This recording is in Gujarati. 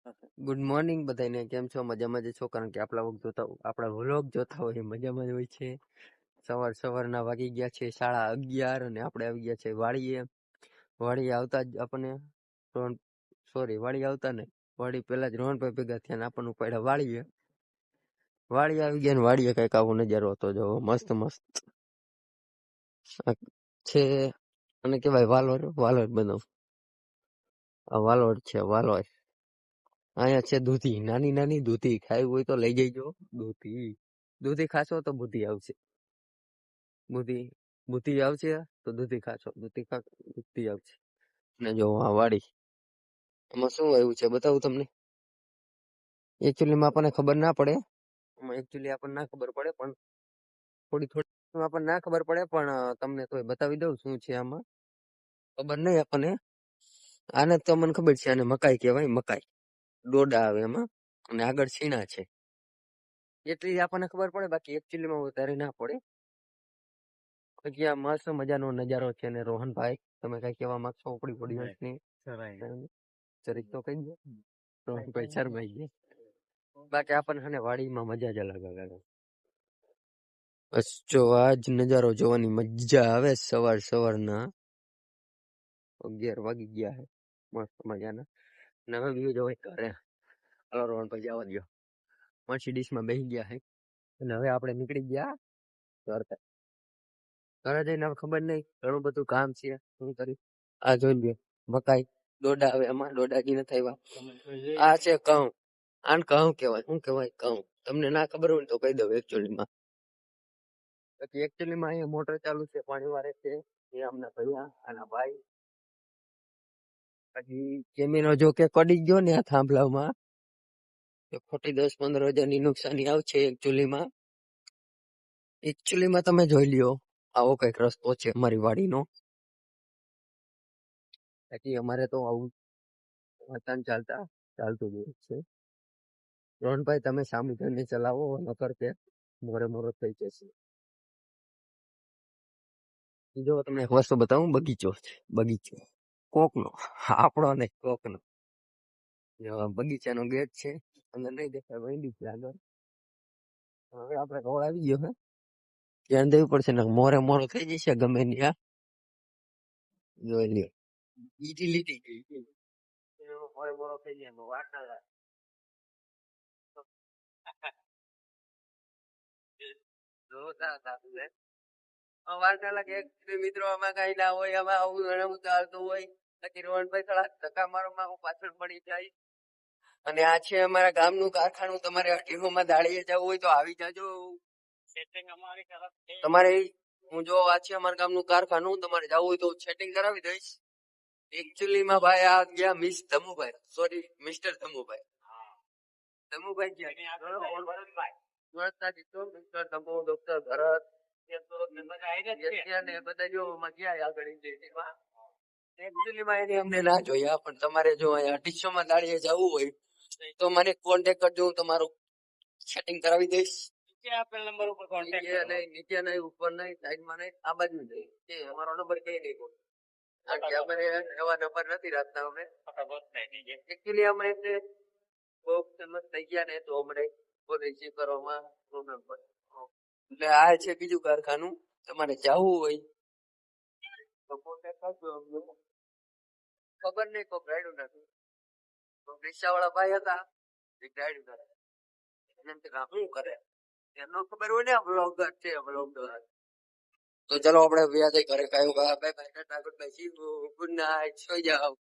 ગુડ મોર્નિંગ બધાને. કેમ છો? મજામાં જ છો? કારણ કે આપણા વ્લોગ જોતા હોય એ મજામાં જ હોય છે. સવારના વાગી ગયા છે 11:30 અને આપણે આવી ગયા છે વાડીએ આવતા જ આપણને વાડી આવતા ને વાડી પેલા જ રોહનભાઈ ભેગા થયા ને આપણને ઉપાડ્યા વાડી આવી ગયા ને વાડીએ કઈક આવો નજારો હતો. જો મસ્ત મસ્ત આ છે અને કેવાય વાલોર બનાવ વાલોર છે વાલોર. અહીંયા છે દૂધી, નાની નાની દૂધી. ખાવી હોય તો લઈ જઈજો. દૂધી ખાશો તો બુદ્ધિ આવશે. બુદ્ધિ આવશે તો દૂધી ખાશો. બુદ્ધિ આવશે. ને જો આ વાડી એમાં શું આવ્યું છે બતાવું તમને. એકચ્યુઅલી માં આપણને ખબર ના પડે. આપણને ના ખબર પડે પણ થોડી આપણને ના ખબર પડે પણ તમને તોય બતાવી દઉં શું છે આમાં. ખબર નહીં આપણને. આને તો મને ખબર છે, આને મકાઈ કહેવાય. મકાઈ ડોડા આવે એમાં અને આગળ છીણા છે. એટલી આપણને ખબર પડે, બાકી એકચ્યુઅલી માં વધારે ના પડે. બાકી આ મસ્ત મજાનો નજારો છે. ને રોહનભાઈ, તમે કઈ કહેવા માંગશો? ઉપડી પડી જરીક તો કહી દો. રોહનભાઈ શરમાઈ ગયા. બાકી આપણને વાડીમાં મજા જ અલગ આવે. બસ જો આજ નજારો જોવાની મજા આવે. સવારના 11 વાગી ગયા છે. મસ્ત મજાના. ને હવે વ્યૂ જોઈ ઘરે. હલો રોહનભાઈ, જવા દો. મર્સિડીઝમાં બેસી ગયા છે અને હવે આપણે નીકળી ગયા ઘરે જઈને. હવે ખબર નહીં, ઘણું બધું કામ છે. શું કરી આ જોઈ લ્યો. મકાઈ ડોડા આવે, એમાં ડોડાજી નથી આવ્યા. આ છે ઘઉં. આને ઘઉં કહેવાય. શું કહેવાય? ઘઉં. તમને ના ખબર હોય ને તો કહી દઉં. એકચ્યુઅલીમાં અહીંયા મોટર ચાલુ છે, પાણી વારે છે. એ આમના ભૈયા આના ભાઈ. પછી કેમેરો જો કે કડી ગયો ને આ થાંભલામાં તો ખોટી 10-15 હજારની નુકસાની આવશે. એકચ્યુઅલીમાં તમે જોઈ લ્યો, આવો કઈક રસ્તો છે અમારી વાડીનો. બાકી અમારે તો આવું ચાલતું જ છે. રોહનભાઈ, તમે સામે જોઈને ચલાવો, નકર કે મોરે થઈ જશે. જો તમને એક વસ્તુ બતાવું. બગીચો કોકનો, આપણો ને કોકનો. બગીચાનો ગેટ છે, અંદર નહીં દેખાય. વૈંડી છે આગળ. હવે આપણે રોડ આવી ગયો. ધ્યાન દેવું પડશે ને મોરો થઈ જશે ગમે ત્યાં. જોઈ લ્યો, લીટી ગઈ. મોરો થઈ જાય વાત ના લાગે. મિત્રો આમાં કઈ ના હોય. આમાં આવું ચાલતું હોય. પછી રોહનભાઈ થોડા ધક્કા મારોમાં હું પાછળ પડી જાય. અને આ છે અમારા ગામનું કારખાનું. તમારે અઢીમાં દાળીએ જવું હોય તો આવી જાજો. તમારે હું જો આ છે અમારા ગામનું કારખાનું. તમારે જવું હોય તો સેટિંગ કરાવી દઈશ. એકચ્યુઅલી માં ભાઈ આ ગયા મિસ્ટર ધમુભાઈ. ડોક્ટર ભરત અમને ના જોયા. પણ તમારે જો 250 દાળીએ જવું હોય તો મને કોન્ટેક્ટ કરજો. હું તમારું સેટિંગ કરાવી દઈશ. નીચે નહીં, ઉપર નહીં, સાઈડમાં નહીં, આ બાજુ નહીં. અમારો નંબર કઈ નહીં બોલ. એવા નંબર નથી રાખતા અમે. એકચ્યુઅલી અમે બહુ ફેમસ થઈ ગયા ને તો અમને રિસીવ કરવામાં પ્રોબ્લેમ પડે. એટલે આ છે બીજું કારખાનું. તમારે જવું હોય તો કોન્ટેક્ટ કરજો. ખબર નહીં, કોઈ ગાઈડું નથી. રિક્ષા વાળા ભાઈ હતા, ગાઈડ કરે. શું કરે એનો ખબર હોય ને. બ્લોગર છે. તો ચલો આપણે વ્યાજ કરે. ગુડ નાઇટ, સુઈ જાઓ.